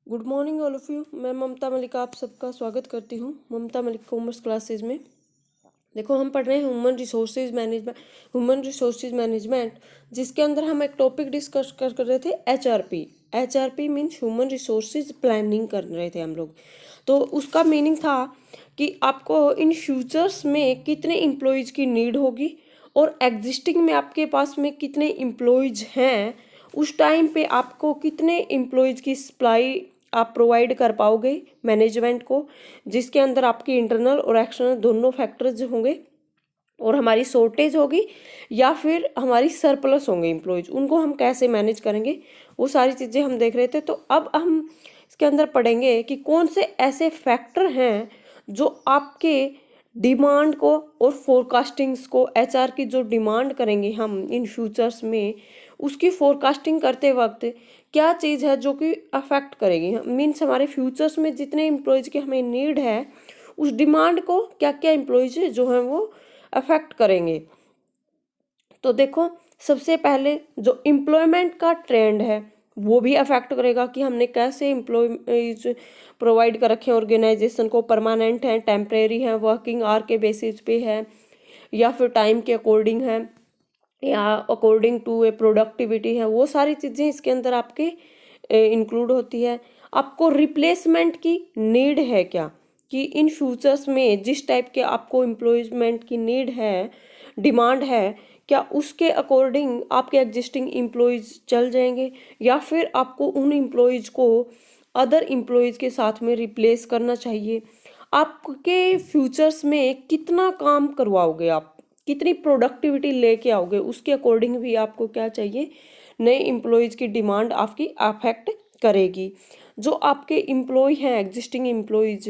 Good morning all of you. मैं ममता मलिक आप सबका स्वागत करती हूँ ममता मलिक कॉमर्स क्लासेज में। देखो, हम पढ़ रहे हैं ह्यूमन रिसोर्सेज मैनेजमेंट, जिसके अंदर हम एक टॉपिक डिस्कस कर रहे थे HRP. HRP means human resources planning कर रहे थे हम लोग। तो उसका मीनिंग था कि आपको इन फ्यूचर्स में कितने एम्प्लॉयज़ की नीड होगी और एग्जिस्टिंग में आपके पास में कितने एम्प्लॉयज़ हैं, उस टाइम पे आपको कितने एम्प्लॉयज़ की सप्लाई आप प्रोवाइड कर पाओगे मैनेजमेंट को, जिसके अंदर आपकी इंटरनल और एक्सटर्नल दोनों फैक्टर्स होंगे और हमारी शॉर्टेज होगी या फिर हमारी सरप्लस होंगे एम्प्लॉयज़, उनको हम कैसे मैनेज करेंगे, वो सारी चीज़ें हम देख रहे थे। तो अब हम इसके अंदर पढ़ेंगे कि कौन से ऐसे फैक्टर हैं जो आपके डिमांड को और फोरकास्टिंग्स को, एचआर की जो डिमांड करेंगे हम इन फ्यूचर्स में, उसकी फोरकास्टिंग करते वक्त क्या चीज़ है जो कि अफेक्ट करेगी। मीन्स हमारे फ्यूचर्स में जितने एम्प्लॉयज़ की हमें नीड है, उस डिमांड को क्या क्या एम्प्लॉयज़ जो हैं वो अफेक्ट करेंगे। तो देखो, सबसे पहले जो एम्प्लॉयमेंट का ट्रेंड है वो भी अफेक्ट करेगा कि हमने कैसे एम्प्लॉयज प्रोवाइड कर रखे हैं ऑर्गेनाइजेशन को, परमानेंट हैं, टेम्परेरी हैं, वर्किंग आवर के बेसिस पे है या फिर टाइम के अकॉर्डिंग है या अकॉर्डिंग टू ए प्रोडक्टिविटी है। वो सारी चीज़ें इसके अंदर आपके इंक्लूड होती है। आपको रिप्लेसमेंट की नीड है क्या, कि इन फ्यूचर्स में जिस टाइप के आपको एम्प्लॉयमेंट की नीड है, डिमांड है, क्या उसके अकॉर्डिंग आपके एग्जिस्टिंग एम्प्लॉयज़ चल जाएंगे या फिर आपको उन एम्प्लॉयज़ को अदर एम्प्लॉयज़ के साथ में रिप्लेस करना चाहिए। आपके फ्यूचर्स में कितना काम करवाओगे आप, कितनी प्रोडक्टिविटी लेके आओगे, उसके अकॉर्डिंग भी आपको क्या चाहिए, नए एम्प्लॉयज़ की डिमांड आपकी अफेक्ट करेगी। जो आपके एम्प्लॉय हैं, एग्जिस्टिंग एम्प्लॉयज़,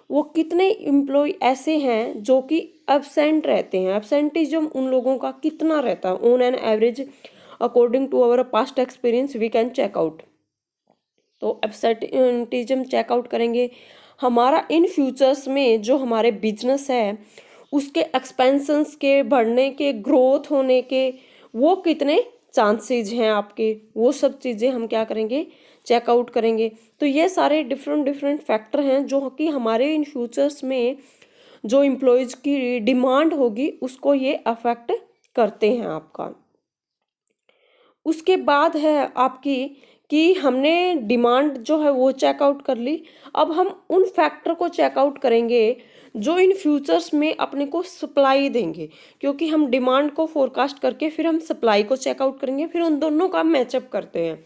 वो कितने एम्प्लॉय ऐसे हैं जो कि एब्सेंट रहते हैं, एब्सेंटिज्म उन लोगों का कितना रहता है on an average, according to our past experience we can check out. तो एब्सेंटिज्म चेकआउट करेंगे। हमारा इन फ्यूचर्स में जो हमारे बिजनेस है उसके एक्सपेंशंस के बढ़ने के, ग्रोथ होने के, वो कितने चांसेस हैं आपके, वो सब चीज़ें हम क्या करेंगे, चेकआउट करेंगे। तो ये सारे डिफरेंट डिफरेंट फैक्टर हैं जो कि हमारे इन फ्यूचर्स में जो एम्प्लॉयज़ की डिमांड होगी उसको ये अफेक्ट करते हैं आपका। उसके बाद है आपकी कि हमने डिमांड जो है वो चेकआउट कर ली। अब हम उन फैक्टर को चेकआउट करेंगे जो इन फ्यूचर्स में अपने को सप्लाई देंगे, क्योंकि हम डिमांड को फोरकास्ट करके फिर हम सप्लाई को चेकआउट करेंगे, फिर उन दोनों का मैचअप करते हैं।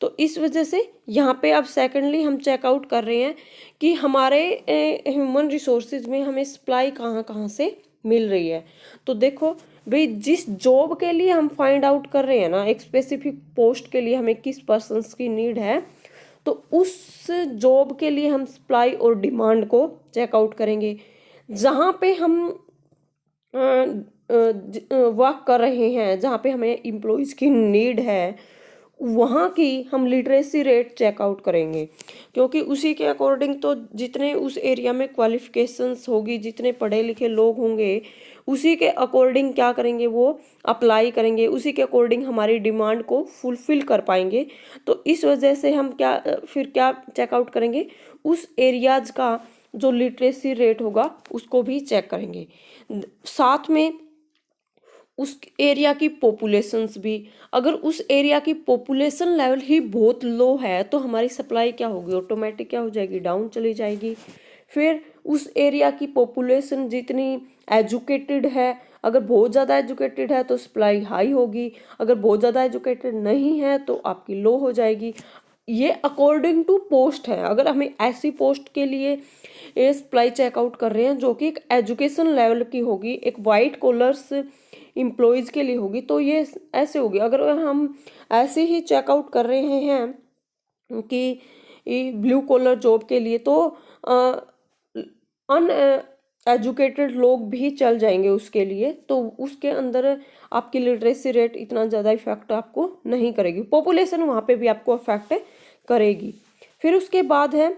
तो इस वजह से यहाँ पे अब सेकेंडली हम चेकआउट कर रहे हैं कि हमारे ह्यूमन रिसोर्सेज में हमें सप्लाई कहाँ कहाँ से मिल रही है। तो देखो भाई, जिस जॉब के लिए हम फाइंड आउट कर रहे हैं ना, एक स्पेसिफिक पोस्ट के लिए हमें किस पर्सन्स की नीड है, तो उस जॉब के लिए हम सप्लाई और डिमांड को चेकआउट करेंगे। जहाँ पे हम वर्क कर रहे हैं, जहाँ पे हमें एम्प्लॉयज़ की नीड है, वहाँ की हम लिटरेसी रेट चेकआउट करेंगे, क्योंकि उसी के अकॉर्डिंग तो जितने उस एरिया में क्वालिफिकेशंस होगी, जितने पढ़े लिखे लोग होंगे, उसी के अकॉर्डिंग क्या करेंगे, वो अप्लाई करेंगे, उसी के अकॉर्डिंग हमारी डिमांड को फुलफिल कर पाएंगे। तो इस वजह से हम क्या फिर क्या चेकआउट करेंगे, उस एरियाज का जो लिटरेसी रेट होगा उसको भी चेक करेंगे। साथ में उस एरिया की पॉपुलेशंस भी, अगर उस एरिया की पॉपुलेशन लेवल ही बहुत लो है तो हमारी सप्लाई क्या होगी, ऑटोमेटिक क्या हो जाएगी, डाउन चली जाएगी। फिर उस एरिया की पॉपुलेशन जितनी एजुकेटेड है, अगर बहुत ज़्यादा एजुकेटेड है तो सप्लाई हाई होगी, अगर बहुत ज़्यादा एजुकेटेड नहीं है तो आपकी लो हो जाएगी। ये अकॉर्डिंग टू पोस्ट है। अगर हमें ऐसी पोस्ट के लिए ये सप्लाई चेकआउट कर रहे हैं जो कि एक एजुकेशन लेवल की होगी, एक वाइट कॉलर्स एम्प्लॉयज़ के लिए होगी, तो ये ऐसे होगी। अगर हम ऐसे ही चेकआउट कर रहे हैं कि ब्लू कॉलर जॉब के लिए, तो अन एजुकेटेड लोग भी चल जाएंगे उसके लिए, तो उसके अंदर आपकी लिटरेसी रेट इतना ज़्यादा इफेक्ट आपको नहीं करेगी, पॉपुलेशन वहाँ पे भी आपको अफेक्ट करेगी। फिर उसके बाद है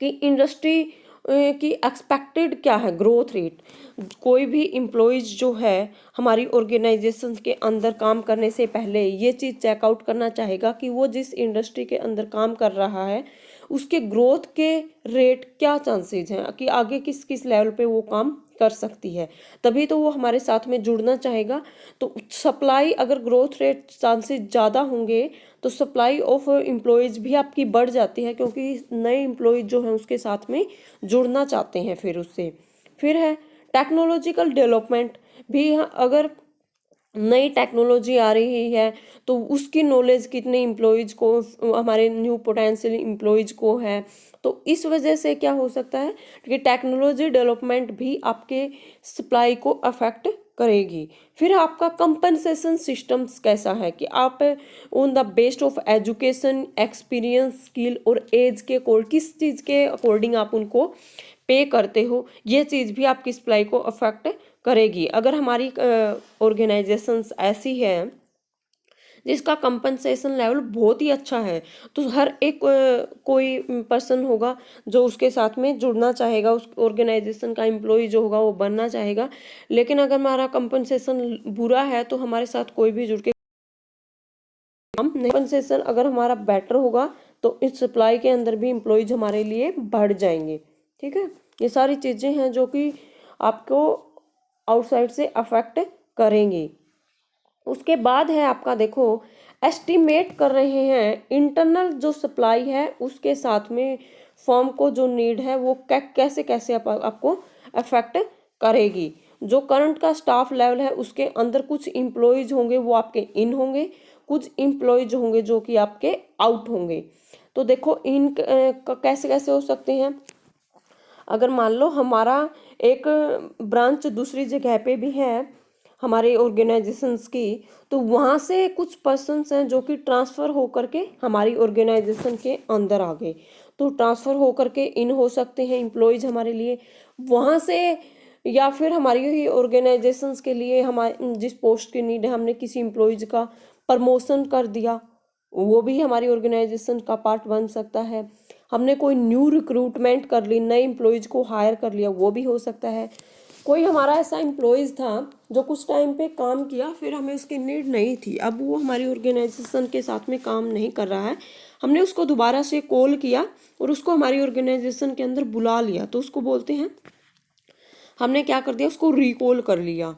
कि इंडस्ट्री कि एक्सपेक्टेड क्या है ग्रोथ रेट। कोई भी एम्प्लॉइज जो है हमारी ऑर्गेनाइजेशन के अंदर काम करने से पहले ये चीज़ चेकआउट करना चाहेगा कि वो जिस इंडस्ट्री के अंदर काम कर रहा है उसके ग्रोथ के रेट क्या चांसेस हैं कि आगे किस किस लेवल पे वो काम कर सकती है, तभी तो वो हमारे साथ में जुड़ना चाहेगा। तो सप्लाई अगर ग्रोथ रेट चांसेस ज़्यादा होंगे तो सप्लाई ऑफ एम्प्लॉयज़ भी आपकी बढ़ जाती है, क्योंकि नए एम्प्लॉयज़ जो हैं उसके साथ में जुड़ना चाहते हैं फिर उससे। फिर है टेक्नोलॉजिकल डेवलपमेंट भी, अगर नई टेक्नोलॉजी आ रही है तो उसकी नॉलेज कितने एम्प्लॉयज़ को, हमारे न्यू पोटेंशियल एम्प्लॉयज़ को है, तो इस वजह से क्या हो सकता है कि टेक्नोलॉजी डेवलपमेंट भी आपके सप्लाई को अफेक्ट करेगी। फिर आपका कंपनसेशन सिस्टम्स कैसा है कि आप on the based of education, experience, skill और एज के अकॉर्डिंग किस चीज़ के अकॉर्डिंग आप उनको पे करते हो, ये चीज़ भी आपकी सप्लाई को अफेक्ट करेगी। अगर हमारी ऑर्गेनाइजेशंस ऐसी है जिसका कंपनसेशन लेवल बहुत ही अच्छा है तो हर एक कोई पर्सन होगा जो उसके साथ में जुड़ना चाहेगा, उस ऑर्गेनाइजेशन का एम्प्लॉय जो होगा वो बनना चाहेगा। लेकिन अगर हमारा कंपनसेशन बुरा है तो हमारे साथ कोई भी जुड़ के काम नहीं। कंपनसेशन अगर हमारा बेटर होगा तो इस सप्लाई के अंदर भी एम्प्लॉयज हमारे लिए बढ़ जाएंगे। ठीक है, ये सारी चीज़ें हैं जो कि आपको आउटसाइड से अफेक्ट करेंगी। उसके बाद है आपका देखो एस्टिमेट कर रहे हैं इंटरनल जो सप्लाई है उसके साथ में फर्म को जो नीड है वो कैसे कैसे आपको अफेक्ट करेगी। जो करंट का स्टाफ लेवल है उसके अंदर कुछ एम्प्लॉयज होंगे वो आपके इन होंगे, कुछ एम्प्लॉयज होंगे जो कि आपके आउट होंगे। तो देखो इन कैसे कैसे हो सकते हैं। अगर मान लो हमारा एक ब्रांच दूसरी जगह पे भी है हमारे ऑर्गेनाइजेशंस की, तो वहाँ से कुछ पर्सन्स हैं जो कि ट्रांसफ़र हो करके हमारी ऑर्गेनाइजेशन के अंदर आ गए। तो ट्रांसफ़र हो करके इन हो सकते हैं एम्प्लॉयज़ हमारे लिए वहाँ से, या फिर हमारी ही ऑर्गेनाइजेशंस के लिए हमारे जिस पोस्ट की नीड है हमने किसी एम्प्लॉयज़ का प्रमोशन कर दिया, वो भी हमारी ऑर्गेनाइजेशन का पार्ट बन सकता है। हमने कोई न्यू रिक्रूटमेंट कर ली, नए एम्प्लॉयज़ को हायर कर लिया, वो भी हो सकता है। कोई हमारा ऐसा एम्प्लॉयज़ था जो कुछ टाइम पे काम किया फिर हमें उसकी नीड नहीं थी, अब वो हमारी ऑर्गेनाइजेशन के साथ में काम नहीं कर रहा है, हमने उसको दोबारा से कॉल किया और उसको हमारी ऑर्गेनाइजेशन के अंदर बुला लिया, तो उसको बोलते हैं हमने क्या कर दिया, उसको रिकॉल कर लिया,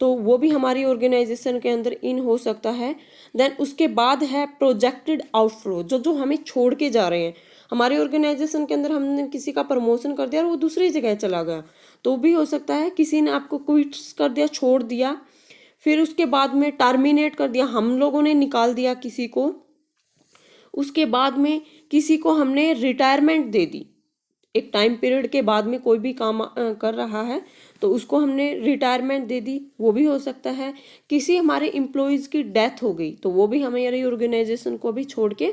तो वो भी हमारी ऑर्गेनाइजेशन के अंदर इन हो सकता है। देन उसके बाद है प्रोजेक्टेड आउटफ्लो, जो हमें छोड़ के जा रहे हैं हमारी ऑर्गेनाइजेशन के अंदर, हमने किसी का प्रमोशन कर दिया और वो दूसरी जगह चला गया, तो भी हो सकता है किसी ने आपको क्विट कर दिया, छोड़ दिया, फिर उसके बाद में टर्मिनेट कर दिया, हम लोगों ने निकाल दिया किसी को, उसके बाद में किसी को हमने रिटायरमेंट दे दी, एक टाइम पीरियड के बाद में कोई भी काम कर रहा है तो उसको हमने रिटायरमेंट दे दी, वो भी हो सकता है। किसी हमारे एम्प्लॉयज़ की डेथ हो गई तो वो भी हमारी ऑर्गेनाइजेशन को भी छोड़ के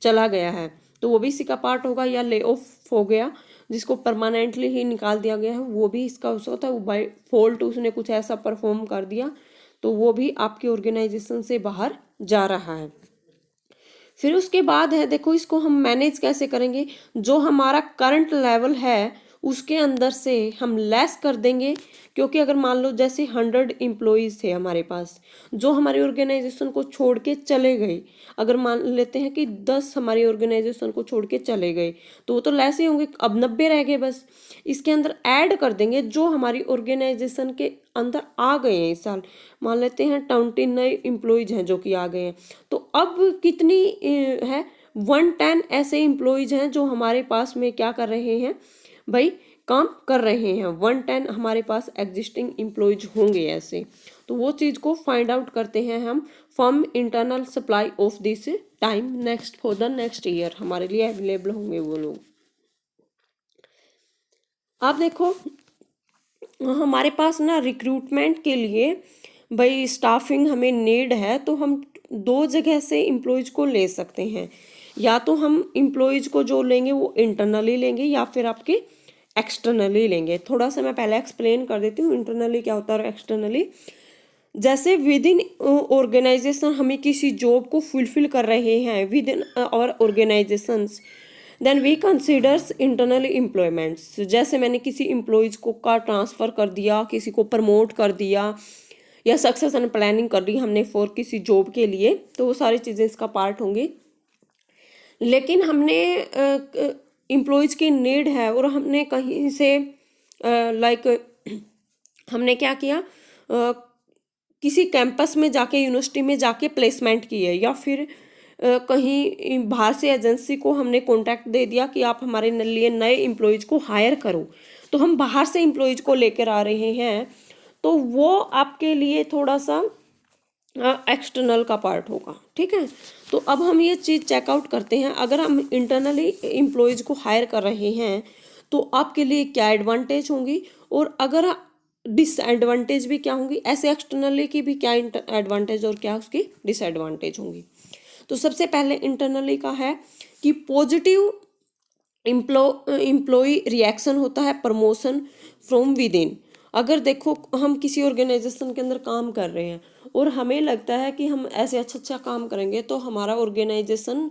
चला गया है, तो वो भी इसी का पार्ट होगा। या ले ऑफ हो गया जिसको परमानेंटली ही निकाल दिया गया है, वो भी इसका हो सकता है, वो बाय फॉल्ट उसने कुछ ऐसा परफॉर्म कर दिया तो वो भी आपकी ऑर्गेनाइजेशन से बाहर जा रहा है। फिर उसके बाद है देखो इसको हम मैनेज कैसे करेंगे, जो हमारा करंट लेवल है उसके अंदर से हम लेस कर देंगे, क्योंकि अगर मान लो जैसे 100 एम्प्लॉयज़ थे हमारे पास जो हमारी ऑर्गेनाइजेशन को छोड़ के चले गए, अगर मान लेते हैं कि 10 हमारी ऑर्गेनाइजेशन को छोड़ के चले गए तो वो तो लेस ही होंगे, अब 90 रह गए, बस इसके अंदर ऐड कर देंगे जो हमारी ऑर्गेनाइजेशन के अंदर आ गए हैं इस साल, मान लेते हैं 20 नए एम्प्लॉयज़ हैं जो कि आ गए हैं, तो अब कितनी है 110 ऐसे एम्प्लॉयज़ हैं जो हमारे पास में क्या कर रहे हैं भाई, काम कर रहे हैं। 110 हमारे पास एग्जिस्टिंग एम्प्लॉयज होंगे ऐसे, तो वो चीज़ को फाइंड आउट करते हैं हम from internal supply of this time next for the next year, हमारे लिए अवेलेबल होंगे वो लोग। आप देखो हमारे पास ना रिक्रूटमेंट के लिए भाई स्टाफिंग हमें नीड है तो हम दो जगह से एम्प्लॉयज को ले सकते हैं, या तो हम एम्प्लॉयज को जो लेंगे वो इंटरनली लेंगे या फिर आपके एक्सटर्नली लेंगे। थोड़ा सा मैं पहले एक्सप्लेन कर देती हूँ इंटरनली क्या होता है और एक्सटर्नली। जैसे विद इन ऑर्गेनाइजेशन हमें किसी जॉब को फुलफिल कर रहे हैं within our organisations, then we considers internal employments, जैसे मैंने किसी एम्प्लॉयज़ को का ट्रांसफ़र कर दिया, किसी को प्रमोट कर दिया, या सक्सेशन प्लानिंग कर ली हमने फॉर किसी जॉब के लिए, तो वो सारी चीज़ें इसका पार्ट होंगी। लेकिन हमने एम्प्लॉयज़ की नीड है और हमने कहीं से लाइक हमने क्या किया, किसी कैंपस में जाके, यूनिवर्सिटी में जाके प्लेसमेंट की है, या फिर कहीं बाहर से एजेंसी को हमने कॉन्टैक्ट दे दिया कि आप हमारे लिए नए एम्प्लॉयज़ को हायर करो, तो हम बाहर से एम्प्लॉयज़ को लेकर आ रहे हैं, तो वो आपके लिए थोड़ा सा एक्सटर्नल का पार्ट होगा। ठीक है, तो अब हम ये चीज़ चेकआउट करते हैं। अगर हम इंटरनली एम्प्लॉयज़ को हायर कर रहे हैं तो आपके लिए क्या एडवांटेज होंगी, और अगर डिसएडवांटेज भी क्या होंगी, ऐसे एक्सटर्नली की भी क्या एडवांटेज और क्या उसकी डिसएडवांटेज होंगी। तो सबसे पहले इंटरनली का है कि पॉजिटिव एम्प्लॉय रिएक्शन होता है, प्रमोशन फ्रॉम विद इन। अगर देखो हम किसी ऑर्गेनाइजेशन के अंदर काम कर रहे हैं और हमें लगता है कि हम ऐसे अच्छा काम करेंगे तो हमारा ऑर्गेनाइजेशन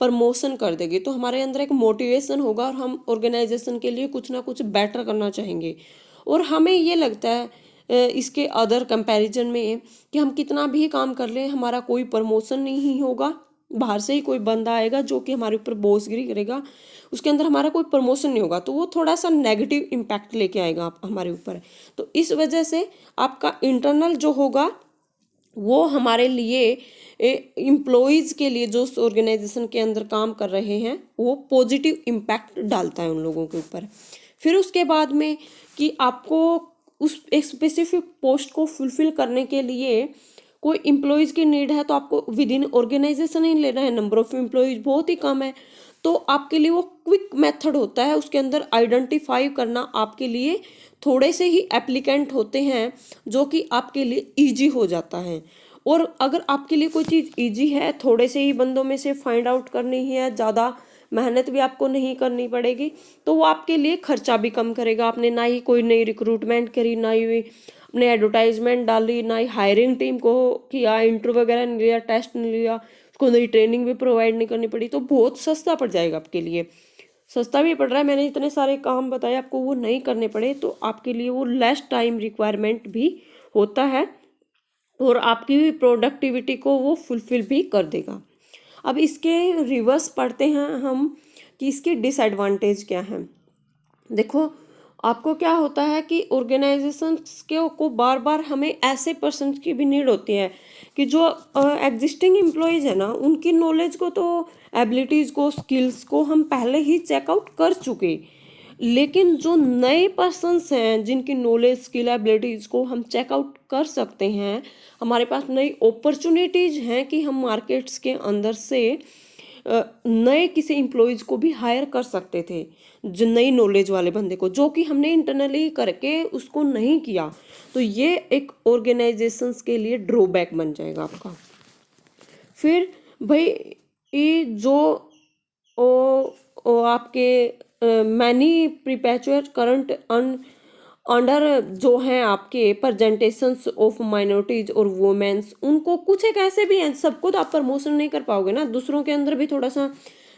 प्रमोशन कर देगी, तो हमारे अंदर एक मोटिवेशन होगा और हम ऑर्गेनाइजेशन के लिए कुछ ना कुछ बेटर करना चाहेंगे। और हमें ये लगता है इसके अदर कंपैरिजन में कि हम कितना भी काम कर लें हमारा कोई प्रमोशन नहीं होगा, बाहर से ही कोई बंदा आएगा जो कि हमारे ऊपर बोसगिरी करेगा, उसके अंदर हमारा कोई प्रमोशन नहीं होगा, तो वो थोड़ा सा नेगेटिव इम्पैक्ट लेके आएगा आप हमारे ऊपर। तो इस वजह से आपका इंटरनल जो होगा वो हमारे लिए एम्प्लॉयज़ के लिए, जो ऑर्गेनाइजेशन के अंदर काम कर रहे हैं, वो पॉजिटिव इम्पैक्ट डालता है उन लोगों के ऊपर। फिर उसके बाद में कि आपको उस एक स्पेसिफिक पोस्ट को फुलफिल करने के लिए कोई एम्प्लॉयज़ की नीड है, तो आपको विद इन ऑर्गेनाइजेशन ही लेना है, नंबर ऑफ एम्प्लॉयज़ बहुत ही कम है, तो आपके लिए वो क्विक मेथड होता है, उसके अंदर आइडेंटिफाई करना आपके लिए थोड़े से ही एप्लीकेंट होते हैं जो कि आपके लिए ईजी हो जाता है। और अगर आपके लिए कोई चीज़ ईजी है, थोड़े से ही बंदों में से फाइंड आउट करनी ही है, ज़्यादा मेहनत भी आपको नहीं करनी पड़ेगी, तो वो आपके लिए खर्चा भी कम करेगा। आपने ना ही कोई नई रिक्रूटमेंट करी, ना ही अपने एडवर्टाइजमेंट डाली, ना ही हायरिंग टीम को किया, इंटरव्यू वगैरह नहीं लिया, टेस्ट नहीं लिया, उसको नई ट्रेनिंग भी प्रोवाइड नहीं करनी पड़ी, तो बहुत सस्ता पड़ जाएगा आपके लिए। सस्ता भी पड़ रहा है, मैंने इतने सारे काम बताए आपको, वो नहीं करने पड़े, तो आपके लिए वो लेस टाइम रिक्वायरमेंट भी होता है और आपकी प्रोडक्टिविटी को वो फुलफिल भी कर देगा। अब इसके रिवर्स पढ़ते हैं हम कि इसके डिसएडवांटेज क्या हैं। देखो आपको क्या होता है कि ऑर्गेनाइजेशंस के को बार बार हमें ऐसे पर्सन की भी नीड होती है कि जो एग्जिस्टिंग एम्प्लॉयज़ है ना, उनकी नॉलेज को, तो एबिलिटीज़ को, स्किल्स को हम पहले ही चेकआउट कर चुके, लेकिन जो नए पर्सन्स हैं जिनकी नॉलेज, स्किल, एबिलिटीज़ को हम चेकआउट कर सकते हैं, हमारे पास नई अपॉर्चुनिटीज़ हैं कि हम मार्केट्स के अंदर से नए किसी एम्प्लॉयज़ को भी हायर कर सकते थे, जो नई नॉलेज वाले बंदे को, जो कि हमने इंटरनली करके उसको नहीं किया, तो ये एक ऑर्गेनाइजेशंस के लिए ड्रॉबैक बन जाएगा आपका। फिर भाई ये जो आपके मैनी प्रीपेचुअर करंट अंडर जो हैं आपके प्रेजेंटेशंस ऑफ माइनॉरिटीज और वुमेन्स, उनको कुछ एक ऐसे भी हैं, सबको तो आप प्रमोशन नहीं कर पाओगे ना, दूसरों के अंदर भी थोड़ा सा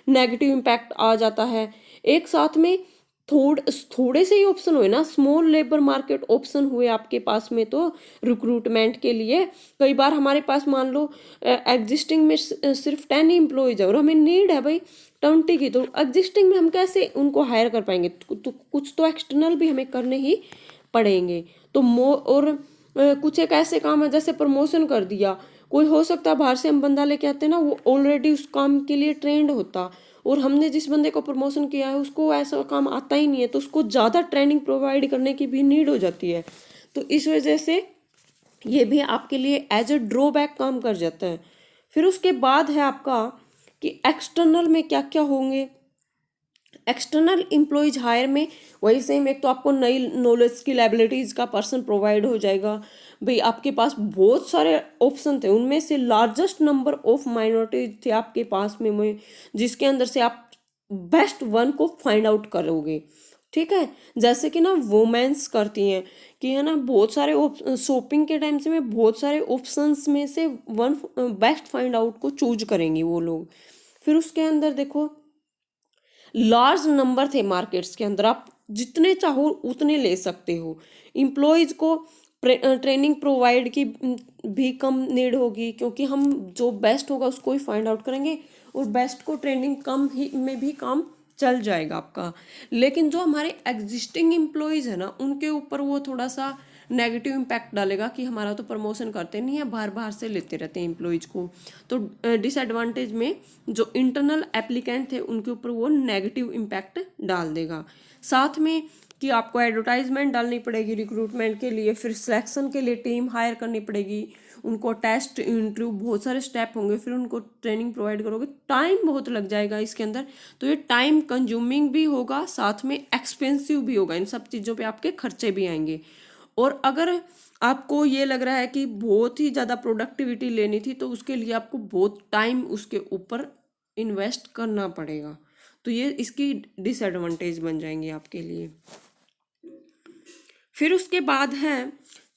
नेगेटिव इम्पैक्ट आ जाता है। एक साथ में थोड़े से ही ऑप्शन हुए ना, स्मॉल लेबर मार्केट ऑप्शन हुए आपके पास में, तो रिक्रूटमेंट के लिए कई बार हमारे पास मान लो एग्जिस्टिंग में सिर्फ 10 एम्प्लॉयज है और हमें नीड है भाई 20 की, तो एग्जिस्टिंग में हम कैसे उनको हायर कर पाएंगे, तो कुछ तो एक्सटर्नल भी हमें करने ही पड़ेंगे। तो और कुछ एक ऐसे काम है जैसे प्रमोशन कर दिया, कोई हो सकता है बाहर से हम बंदा लेके आते हैं ना, वो ऑलरेडी उस काम के लिए ट्रेंड होता, और हमने जिस बंदे को प्रमोशन किया है उसको ऐसा काम आता ही नहीं है, तो उसको ज़्यादा ट्रेनिंग प्रोवाइड करने की भी नीड हो जाती है। तो इस वजह से ये भी आपके लिए एज ए ड्रॉबैक काम कर जाता है। फिर उसके बाद है आपका कि एक्सटर्नल में क्या क्या होंगे। एक्सटर्नल एम्प्लॉयज हायर में वही सेम, एक तो आपको नई नॉलेज, स्किल, एबिलिटीज़ का पर्सन प्रोवाइड हो जाएगा। भाई आपके पास बहुत सारे ऑप्शन थे, उनमें से लार्जेस्ट नंबर ऑफ माइनॉरिटीज थे आपके पास में जिसके अंदर से आप बेस्ट वन को फाइंड आउट करोगे। ठीक है, जैसे कि ना वुमेन्स करती हैं कि है ना, बहुत सारे शॉपिंग के टाइम से मैं बहुत सारे ऑप्शंस में से वन बेस्ट फाइंड आउट को चूज करेंगी वो लोग। फिर उसके अंदर देखो लार्ज नंबर थे मार्केट्स के अंदर, आप जितने चाहो उतने ले सकते हो। एम्प्लॉयज़ को ट्रेनिंग प्रोवाइड की भी कम नीड होगी, क्योंकि हम जो बेस्ट होगा उसको ही फाइंड आउट करेंगे, और बेस्ट को ट्रेनिंग कम ही में भी काम चल जाएगा आपका। लेकिन जो हमारे एग्जिस्टिंग एम्प्लॉयज़ है ना, उनके ऊपर वो थोड़ा सा नेगेटिव इम्पैक्ट डालेगा कि हमारा तो प्रमोशन करते नहीं है, बाहर बाहर से लेते रहते हैं एम्प्लॉयज़ को। तो डिसएडवांटेज में जो इंटरनल एप्लीकेंट थे उनके ऊपर वो नेगेटिव इम्पैक्ट डाल देगा। साथ में कि आपको एडवर्टाइजमेंट डालनी पड़ेगी रिक्रूटमेंट के लिए, फिर सिलेक्शन के लिए टीम हायर करनी पड़ेगी, उनको टेस्ट इंटरव्यू बहुत सारे स्टेप होंगे, फिर उनको ट्रेनिंग प्रोवाइड करोगे, टाइम बहुत लग जाएगा इसके अंदर। तो ये टाइम कंज्यूमिंग भी होगा, साथ में एक्सपेंसिव भी होगा, इन सब चीज़ों पे आपके खर्चे भी आएंगे। और अगर आपको ये लग रहा है कि बहुत ही ज़्यादा प्रोडक्टिविटी लेनी थी, तो उसके लिए आपको बहुत टाइम उसके ऊपर इन्वेस्ट करना पड़ेगा। तो ये इसकी डिसएडवांटेज बन जाएंगे आपके लिए। फिर उसके बाद है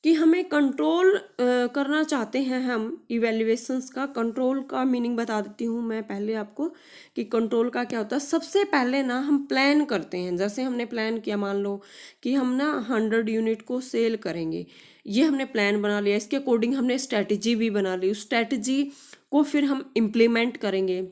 कि हमें कंट्रोल करना चाहते हैं हम इवैल्यूएशंस का। कंट्रोल का मीनिंग बता देती हूँ मैं पहले आपको कि कंट्रोल का क्या होता है। सबसे पहले ना हम प्लान करते हैं, जैसे हमने प्लान किया, मान लो कि हम ना 100 यूनिट को सेल करेंगे, ये हमने प्लान बना लिया, इसके अकॉर्डिंग हमने स्ट्रैटेजी भी बना ली, उस स्ट्रैटेजी को फिर हम इम्प्लीमेंट करेंगे।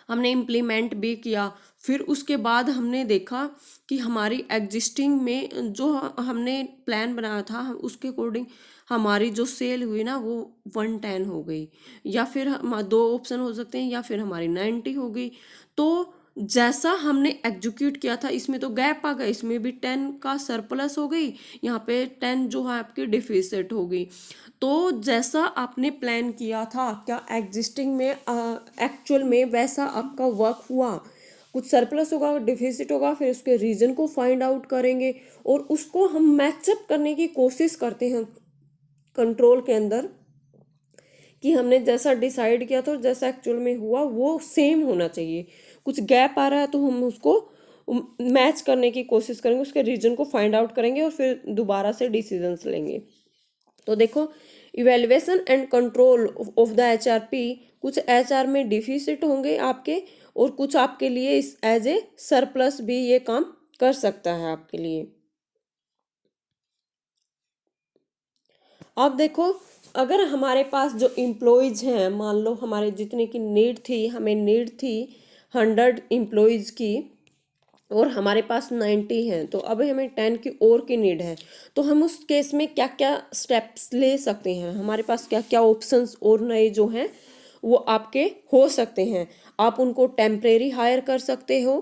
हमने इम्प्लीमेंट भी किया, फिर उसके बाद हमने देखा कि हमारी एग्जिस्टिंग में जो हमने प्लान बनाया था उसके अकॉर्डिंग हमारी जो सेल हुई ना वो 110 हो गई, या फिर दो ऑप्शन हो सकते हैं, या फिर हमारी 90 हो गई। तो जैसा हमने एग्जीक्यूट किया था इसमें तो गैप आ गया, इसमें भी 10 का सरप्लस हो गई, यहाँ पे 10 जो है आपकी डिफिसिट हो गई। तो जैसा आपने प्लान किया था क्या एग्जिस्टिंग में एक्चुअल में वैसा आपका वर्क हुआ? कुछ सरप्लस होगा, डिफिसिट होगा, फिर उसके रीजन को फाइंड आउट करेंगे और उसको हम मैचअप करने की कोशिश करते हैं कंट्रोल के अंदर, कि हमने जैसा डिसाइड किया था और जैसा एक्चुअल में हुआ वो सेम होना चाहिए। कुछ गैप आ रहा है तो हम उसको मैच करने की कोशिश करेंगे, उसके रीजन को फाइंड आउट करेंगे और फिर दोबारा से डिसीजंस लेंगे। तो देखो, evaluation and control of the HRP, कुछ एचआर में डिफिसिट होंगे आपके और कुछ आपके लिए इस एज ए सरप्लस भी ये काम कर सकता है आपके लिए। अब देखो, अगर हमारे पास जो एम्प्लॉयज़ हैं, मान लो हमारे जितने की नीड थी, हमें नीड थी 100 एम्प्लॉयज़ की और हमारे पास 90 हैं, तो अब हमें 10 की और की नीड है। तो हम उस केस में क्या क्या स्टेप्स ले सकते हैं, हमारे पास क्या क्या ऑप्शंस और नए जो हैं वो आपके हो सकते हैं। आप उनको टेम्परेरी हायर कर सकते हो,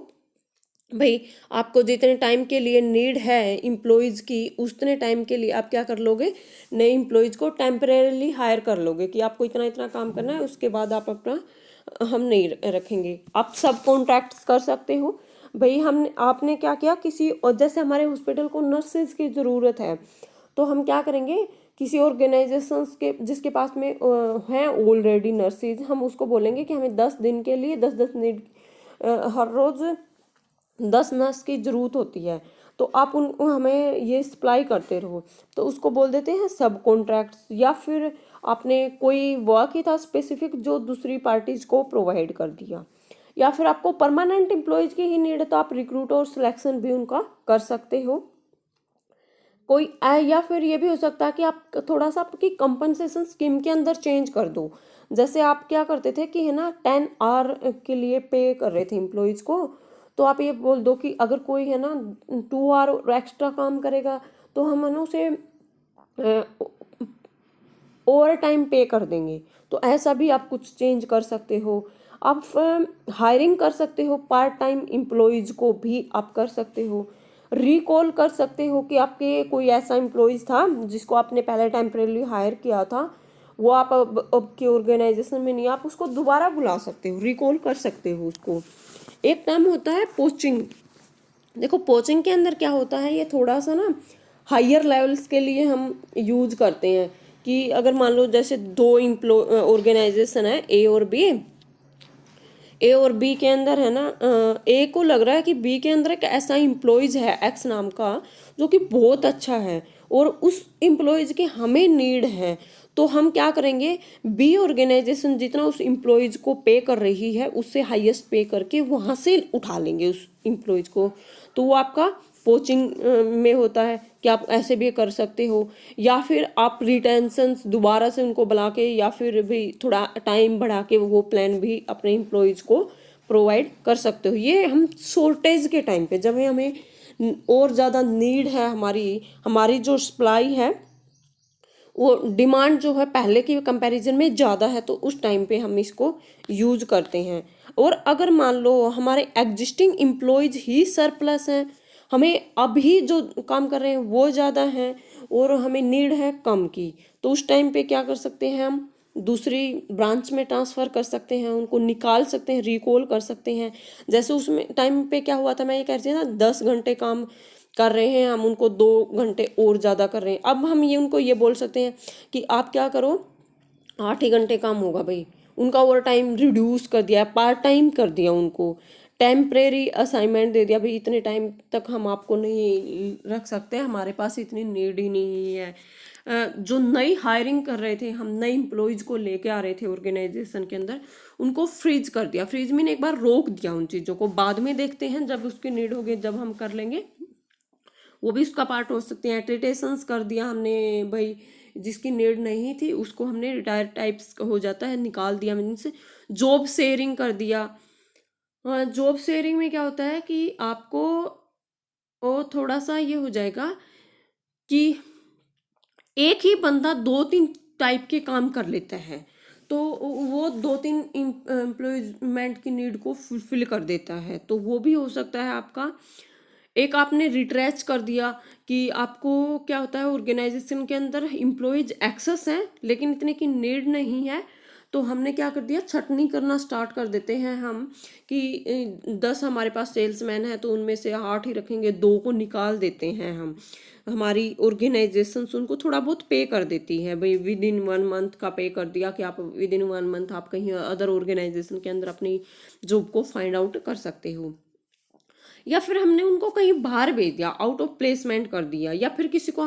भाई आपको जितने टाइम के लिए नीड है एम्प्लॉयज़ की उतने टाइम के लिए आप क्या कर लोगे, नए एम्प्लॉयज़ को टेम्परेरीली हायर कर लोगे कि आपको इतना इतना काम करना है, उसके बाद आप अपना हम नहीं रखेंगे। आप सब कॉन्ट्रैक्ट्स कर सकते हो। भाई हमने आपने क्या किया, किसी और जैसे हमारे हॉस्पिटल को नर्सेज की ज़रूरत है, तो हम क्या करेंगे, किसी ऑर्गेनाइजेशंस के जिसके पास में हैं ऑलरेडी नर्सेज, हम उसको बोलेंगे कि हमें 10 दिन के लिए 10-10 नीड हर रोज़ 10 नर्स की ज़रूरत होती है, तो आप उन हमें ये सप्लाई करते रहो। तो उसको बोल देते हैं सब कॉन्ट्रैक्ट्स, या फिर आपने कोई वर्क ही था स्पेसिफिक जो दूसरी पार्टीज को प्रोवाइड कर दिया, या फिर आपको परमानेंट एम्प्लॉयज़ की ही नीड है तो आप रिक्रूट और सिलेक्शन भी उनका कर सकते हो। कोई या फिर ये भी हो सकता है कि आप थोड़ा सा आपकी कंपनसेशन स्कीम के अंदर चेंज कर दो। जैसे आप क्या करते थे कि है ना 10 आवर के लिए पे कर रहे थे एम्प्लॉयज़ को, तो आप ये बोल दो कि अगर कोई है ना 2 आवर एक्स्ट्रा काम करेगा तो हम है ना उसे ओवर टाइम पे कर देंगे। तो ऐसा भी आप कुछ चेंज कर सकते हो। आप हायरिंग कर सकते हो, पार्ट टाइम एम्प्लॉयज़ को भी आप कर सकते हो। रिकॉल कर सकते हो कि आपके कोई ऐसा एम्प्लॉयज़ था जिसको आपने पहले टेम्परेली हायर किया था, वो आप अब के ऑर्गेनाइजेशन में नहीं, आप उसको दोबारा बुला सकते हो, रिकॉल कर सकते हो उसको। एक टर्म होता है पोचिंग। देखो पोचिंग के अंदर क्या होता है, ये थोड़ा सा ना हायर लेवल्स के लिए हम यूज करते हैं कि अगर मान लो जैसे दो ऑर्गेनाइजेशन है ए और बी के अंदर है ना, ए को लग रहा है कि बी के अंदर एक ऐसा एम्प्लॉयज़ है एक्स नाम का जो कि बहुत अच्छा है और उस एम्प्लॉयज़ की हमें नीड है, तो हम क्या करेंगे, बी ऑर्गेनाइजेशन जितना उस इम्प्लॉयज़ को पे कर रही है उससे हाईएस्ट पे करके वहाँ से उठा लेंगे उस इम्प्लॉयज़ को। तो वो आपका पोचिंग में होता है कि आप ऐसे भी कर सकते हो, या फिर आप रिटेंशंस दोबारा से उनको बुला के या फिर भी थोड़ा टाइम बढ़ा के वो प्लान भी अपने इम्प्लॉयज़ को प्रोवाइड कर सकते हो। ये हम शॉर्टेज के टाइम पे, जब हमें और ज़्यादा नीड है, हमारी जो सप्लाई है वो डिमांड जो है पहले के कंपैरिजन में ज़्यादा है, तो उस टाइम पे हम इसको यूज करते हैं। और अगर मान लो हमारे एग्जिस्टिंग एम्प्लॉयज़ ही सरप्लस हैं, हमें अभी जो काम कर रहे हैं वो ज़्यादा हैं और हमें नीड है कम की, तो उस टाइम पे क्या कर सकते हैं, हम दूसरी ब्रांच में ट्रांसफ़र कर सकते हैं, उनको निकाल सकते हैं, रिकॉल कर सकते हैं। जैसे उसमें टाइम पे क्या हुआ था, मैं ये कह रही थी ना, 10 घंटे काम कर रहे हैं, हम उनको 2 घंटे और ज़्यादा कर रहे हैं। अब हम ये उनको ये बोल सकते हैं कि आप क्या करो, 8 ही घंटे काम होगा भाई, उनका ओवर टाइम रिड्यूस कर दिया, पार्ट टाइम कर दिया, उनको टेम्परेरी असाइनमेंट दे दिया, भाई इतने टाइम तक हम आपको नहीं रख सकते, हमारे पास इतनी नीड ही नहीं है। जो नई हायरिंग कर रहे थे, हम नए एम्प्लॉयज़ को लेके आ रहे थे ऑर्गेनाइजेशन के अंदर, उनको फ्रीज कर दिया। फ्रीज में एक बार रोक दिया उन चीज़ों को, बाद में देखते हैं जब उसकी नीड होगी, जब हम कर लेंगे, वो भी उसका पार्ट हो सकते हैं। ट्रीटेशंस कर दिया हमने भाई, जिसकी नीड नहीं थी उसको हमने रिटायर टाइप्स हो जाता है, निकाल दिया मीन्स। जॉब शेयरिंग कर दिया। जॉब शेयरिंग में क्या होता है कि आपको वो थोड़ा सा ये हो जाएगा कि एक ही बंदा 2-3 टाइप के काम कर लेता है, तो वो 2-3 एम्प्लॉयमेंट की नीड को फुलफिल कर देता है, तो वो भी हो सकता है आपका। एक आपने रिट्रेच कर दिया कि आपको क्या होता है, ऑर्गेनाइजेशन के अंदर एम्प्लॉयज एक्सेस हैं लेकिन इतने की नीड नहीं है, तो हमने क्या कर दिया, छटनी करना स्टार्ट कर देते हैं हम कि 10 हमारे पास सेल्समैन है तो उनमें से 8 ही रखेंगे, 2 को निकाल देते हैं हम। हमारी ऑर्गेनाइजेशन उनको थोड़ा बहुत पे कर देती है, भाई विद इन 1 मंथ का पे कर दिया कि आप विद इन 1 मंथ आप कहीं अदर ऑर्गेनाइजेशन के अंदर अपनी जॉब को फाइंड आउट कर सकते हो। या फिर हमने उनको कहीं बाहर भेज दिया, आउट ऑफ प्लेसमेंट कर दिया, या फिर किसी को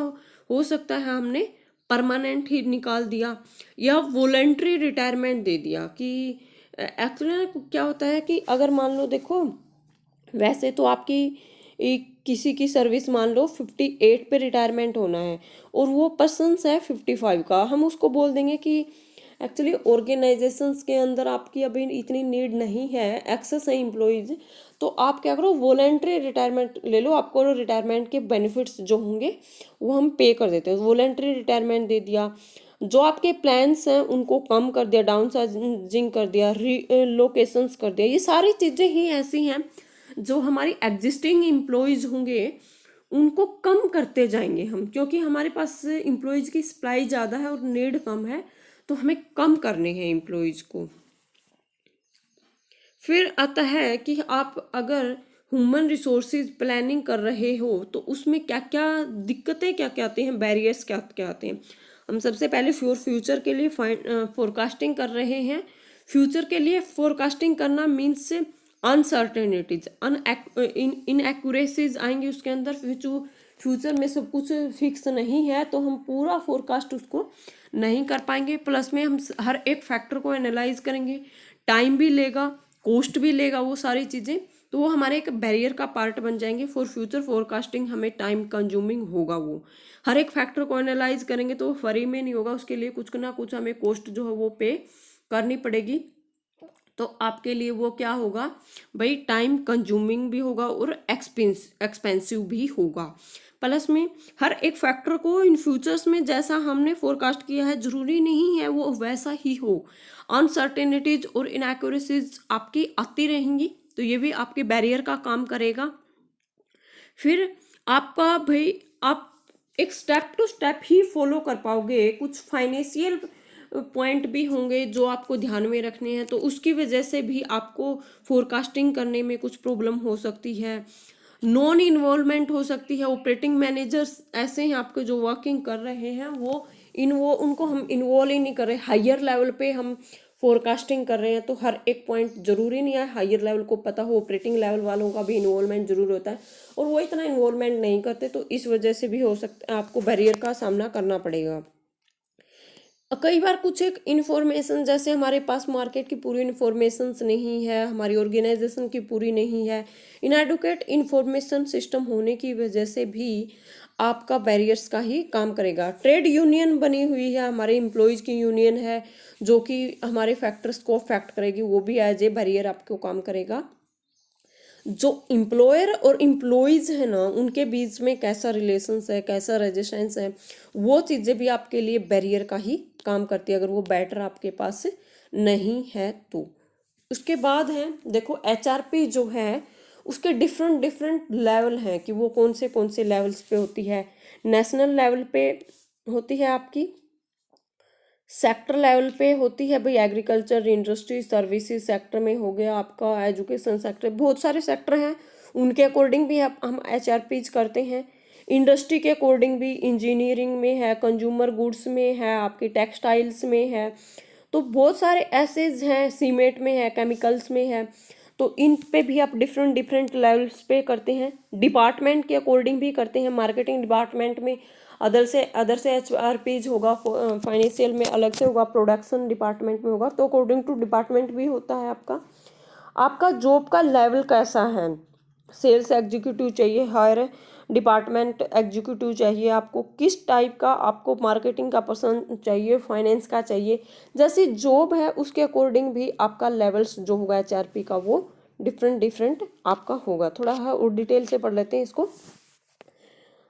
हो सकता है हमने परमानेंट ही निकाल दिया, या वॉलंटरी रिटायरमेंट दे दिया। कि एक्चुअली क्या होता है कि अगर मान लो देखो, वैसे तो आपकी किसी की सर्विस मान लो 58 पे रिटायरमेंट होना है और वो पर्सन्स है 55 का, हम उसको बोल देंगे कि एक्चुअली ऑर्गेनाइजेशंस के अंदर आपकी अभी इतनी नीड नहीं है, एक्सेस है एम्प्लॉयज़, तो आप क्या करो, वॉलंटरी रिटायरमेंट ले लो, आपको रिटायरमेंट के बेनिफिट्स जो होंगे वो हम पे कर देते हैं। वॉलंटरी रिटायरमेंट दे दिया, जो आपके प्लान्स हैं उनको कम कर दिया, डाउन साइजिंग कर दिया, रीलोकेशंस कर दिया। ये सारी चीज़ें ही ऐसी हैं जो हमारी एग्जिस्टिंग एम्प्लॉयज़ होंगे उनको कम करते जाएंगे हम, क्योंकि हमारे पास एम्प्लॉयज़ की सप्लाई ज़्यादा है और नीड कम है, तो हमें कम करने हैं एम्प्लॉयज़ को। फिर आता है कि आप अगर ह्यूमन रिसोर्सेज प्लानिंग कर रहे हो तो उसमें क्या क्या दिक्कतें, क्या क्या आती हैं, बैरियर्स क्या क्या आते हैं। हम सबसे पहले फ्यूचर के लिए फोरकास्टिंग कर रहे हैं। फ्यूचर के लिए फोरकास्टिंग करना मीन्स अनसर्टेनिटीज, इनएक्यूरेसीज आएंगी उसके अंदर। फ्यूचर में सब कुछ फिक्स नहीं है तो हम पूरा फोरकास्ट उसको नहीं कर पाएंगे। प्लस में हम हर एक फैक्टर को एनालाइज करेंगे, टाइम भी लेगा, कॉस्ट भी लेगा, वो सारी चीज़ें, तो वो हमारे एक बैरियर का पार्ट बन जाएंगे। फॉर फ्यूचर फोरकास्टिंग हमें टाइम कंज्यूमिंग होगा, वो हर एक फैक्टर को एनालाइज करेंगे तो वो फ्री में नहीं होगा, उसके लिए कुछ ना कुछ हमें कॉस्ट जो है वो पे करनी पड़ेगी। तो आपके लिए वो क्या होगा भाई, टाइम कंज्यूमिंग भी होगा और एक्सपेंसिव भी होगा। प्लस में हर एक फैक्टर को इन फ्यूचर्स में जैसा हमने फोरकास्ट किया है जरूरी नहीं है वो वैसा ही हो, अनसर्टेनिटीज और इनएक्यूरेसीज आपकी आती रहेंगी, तो ये भी आपके बैरियर का काम करेगा। फिर आपका भाई, आप एक स्टेप टू स्टेप ही फॉलो कर पाओगे, कुछ फाइनेंशियल पॉइंट भी होंगे जो आपको ध्यान में रखने हैं, तो उसकी वजह से भी आपको फोरकास्टिंग करने में कुछ प्रॉब्लम हो सकती है। नॉन इन्वॉल्वमेंट हो सकती है। ऑपरेटिंग मैनेजर्स ऐसे हैं आपके जो वर्किंग कर रहे हैं, वो उनको हम इन्वॉल्व ही नहीं कर रहे। हायर लेवल पे हम फोरकास्टिंग कर रहे हैं तो हर एक पॉइंट जरूरी नहीं है हायर लेवल को पता हो, ऑपरेटिंग लेवल वालों का भी इन्वॉल्वमेंट जरूर होता है और वो इतना इन्वॉल्वमेंट नहीं करते, तो इस वजह से भी हो सकता है आपको बैरियर का सामना करना पड़ेगा। कई बार कुछ एक इन्फॉर्मेशन, जैसे हमारे पास मार्केट की पूरी इन्फॉर्मेशन नहीं है, हमारी ऑर्गेनाइजेशन की पूरी नहीं है, इनएडुकेट इन्फॉर्मेशन सिस्टम होने की वजह से भी आपका बैरियर्स का ही काम करेगा। ट्रेड यूनियन बनी हुई है, हमारे एम्प्लॉयज़ की यूनियन है, जो कि हमारे फैक्टर्स को अफेक्ट करेगी, वो भी एज ए बैरियर आपको काम करेगा। जो एम्प्लॉयर और एम्प्लॉयज़ है ना, उनके बीच में कैसा रिलेशंस है, कैसा रजिस्टेंस है, वो चीज़ें भी आपके लिए बैरियर का ही काम करती है, अगर वो बेटर आपके पास नहीं है तो। उसके बाद है, देखो एचआरपी जो है उसके डिफरेंट डिफरेंट लेवल हैं कि वो कौन से लेवल्स पे होती है। नेशनल लेवल पे होती है आपकी, सेक्टर लेवल पे होती है भाई, एग्रीकल्चर, इंडस्ट्री, सर्विसेज सेक्टर में हो गया आपका, एजुकेशन सेक्टर, बहुत सारे सेक्टर हैं, उनके अकॉर्डिंग भी हम एचआरपीज करते हैं। इंडस्ट्री के अकॉर्डिंग भी इंजीनियरिंग में है, कंज्यूमर गुड्स में है, आपकी टेक्सटाइल्स में है, तो बहुत सारे ऐसे हैं, सीमेंट में है, केमिकल्स में है, तो इन पे भी आप डिफरेंट डिफरेंट लेवल्स पे करते हैं। डिपार्टमेंट के अकॉर्डिंग भी करते हैं, मार्केटिंग डिपार्टमेंट में अदर से एचआरपीज होगा, फाइनेंशियल में अलग से होगा, प्रोडक्शन डिपार्टमेंट में होगा, तो अकॉर्डिंग टू डिपार्टमेंट भी होता है आपका। आपका जॉब का लेवल कैसा है, सेल्स एग्जीक्यूटिव चाहिए, हायर डिपार्टमेंट एग्जीक्यूटिव चाहिए, आपको किस टाइप का, आपको मार्केटिंग का पसंद चाहिए, फाइनेंस का चाहिए, जैसी जॉब है उसके अकॉर्डिंग भी आपका लेवल्स जो होगा एचआरपी का वो डिफरेंट डिफरेंट आपका होगा। थोड़ा और डिटेल से पढ़ लेते हैं इसको।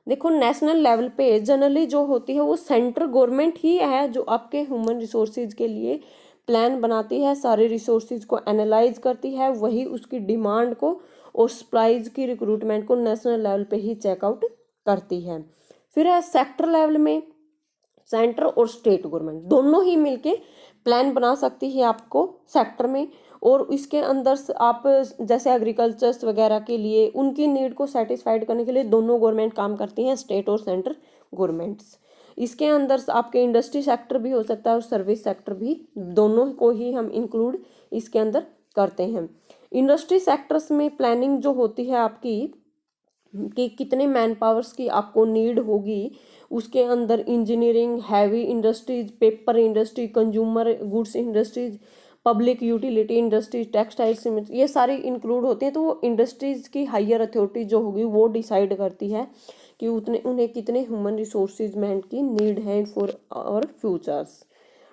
देखो नेशनल लेवल पे जनरली जो होती है वो सेंट्रल गवर्नमेंट ही है जो आपके ह्यूमन रिसोर्सेज के लिए प्लान बनाती है, सारे रिसोर्सेज को एनालाइज करती है, वही उसकी डिमांड को और सप्लाईज की रिक्रूटमेंट को नेशनल लेवल पे ही चेकआउट करती है। फिर है सेक्टर लेवल में, सेंटर और स्टेट गवर्नमेंट दोनों ही मिलके प्लान बना सकती है आपको सेक्टर में, और इसके अंदर आप जैसे एग्रीकल्चर्स वगैरह के लिए उनकी नीड को सेटिस्फाइड करने के लिए दोनों गवर्नमेंट काम करती हैं, स्टेट और सेंटर गवर्नमेंट्स। इसके अंदर आपके इंडस्ट्री सेक्टर भी हो सकता है और सर्विस सेक्टर भी, दोनों को ही हम इंक्लूड इसके अंदर करते हैं। इंडस्ट्री सेक्टर्स में प्लानिंग जो होती है आपकी कि कितने मैन पावर्स की आपको नीड होगी, उसके अंदर engineering, heavy industries, paper industry, consumer goods industries, public utility industries, textiles, ये सारी इंक्लूड होते हैं। तो वो इंडस्ट्रीज की हायर अथॉरिटी जो होगी वो डिसाइड करती है कि उन्हें कितने ह्यूमन रिसोर्सेज मैन की नीड है फॉर और फ्यूचर्स।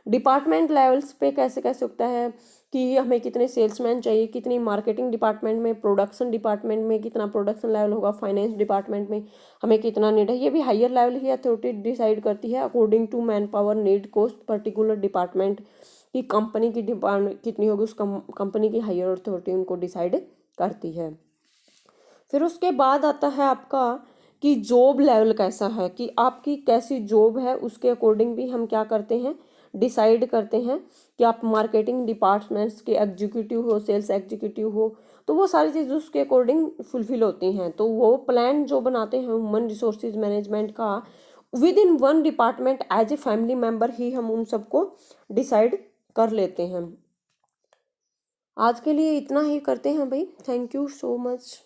डिपार्टमेंट लेवल्स पे कैसे कैसे होता है कि हमें कितने सेल्समैन चाहिए, कितनी मार्केटिंग डिपार्टमेंट में, प्रोडक्शन डिपार्टमेंट में कितना प्रोडक्शन लेवल होगा, फाइनेंस डिपार्टमेंट में हमें कितना नीड है, ये भी हायर लेवल ही अथॉरिटी डिसाइड करती है according to manpower need cost particular department की, कंपनी की डिमांड कितनी होगी उस कंपनी की हायर अथॉरिटी उनको डिसाइड करती है। फिर उसके बाद आता है आपका कि जॉब लेवल कैसा है, कि आपकी कैसी जॉब है, उसके अकॉर्डिंग भी हम क्या करते हैं, डिसाइड करते हैं कि आप मार्केटिंग डिपार्टमेंट्स के एग्जीक्यूटिव हो, सेल्स एग्जीक्यूटिव हो, तो वो सारी चीज़ उसके अकॉर्डिंग फुलफिल होती हैं। तो वो प्लान जो बनाते हैं ह्यूमन रिसोर्सेज मैनेजमेंट का, within one department as a family member ही हम उन सबको डिसाइड कर लेते हैं। आज के लिए इतना ही करते हैं भाई, थैंक यू सो मच।